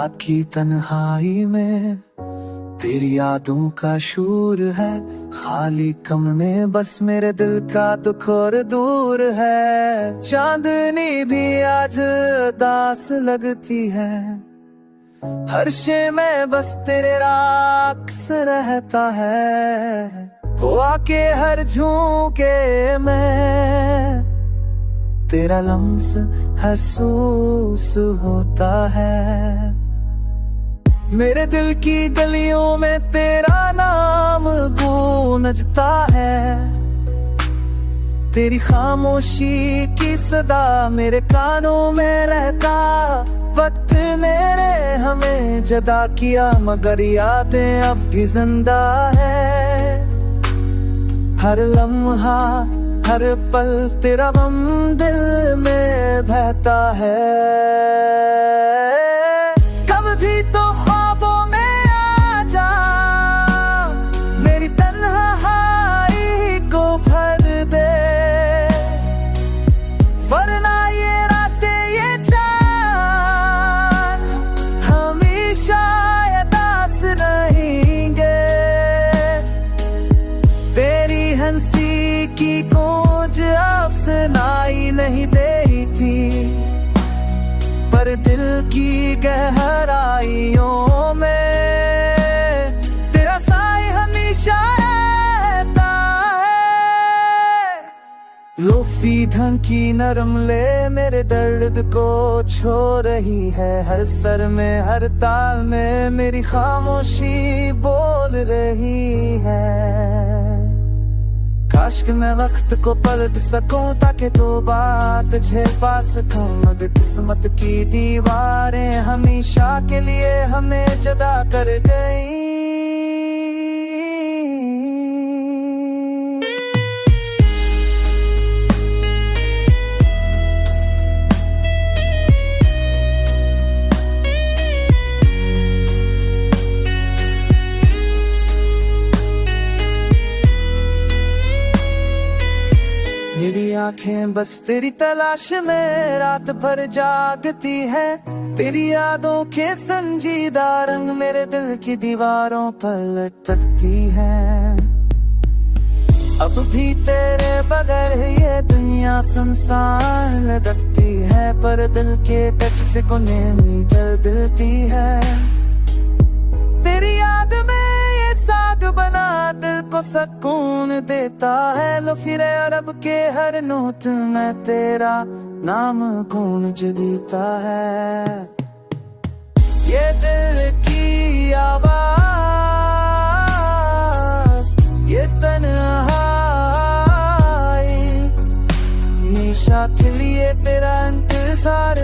रात की तन्हाई में तेरी यादों का शूर है, खाली कमरे बस मेरे दिल का दुख और दूर है। चांदनी भी आज दास लगती है, हर शे में बस तेरे राक्स रहता है। हो आके हर झोंके में तेरा लम्स महसूस होता है। मेरे दिल की गलियों में तेरा नाम गूंजता है, तेरी खामोशी की सदा मेरे कानों में रहता। वक्त ने हमें जदा किया मगर यादें अब भी जिंदा है। हर लम्हा हर पल तेरा गम दिल में बहता है। कब भी तो ख्वाबों में आ जा, मेरी तन्हाई को भर दे, वरना ये रातें ये चांद हमेशा दास रहेंगे। तेरी हंसी की गूंज अब सुनाई नहीं देती थी, पर दिल की गहराइयों में तेरा साए हमेशा रहता है। लोफी ढंग की नरम ले मेरे दर्द को छो रही है, हर सर में हर ताल में मेरी खामोशी बोल रही है। काश कि मैं वक्त को पलट सकूं ताकि तो बात तुझे पा सकूं, मगर किस्मत की दीवारें हमेशा के लिए हमें जुदा कर गई। मेरी आंखें बस तेरी तलाश में रात भर जागती है, तेरी यादों के संजीदा रंग मेरे दिल की दीवारों पर लटकती है। अब भी तेरे बगैर ये दुनिया सुनसान लगती है, पर दिल के टच से कोने में जल दिलती है। तेरी याद में ये साग बना दिल को सुकून देता है। लो फिर अरब के हर नोट में तेरा नाम गूंज देता है। ये दिल की आवाज, ये तन्हाई हमेशा के लिए तेरा इंतजार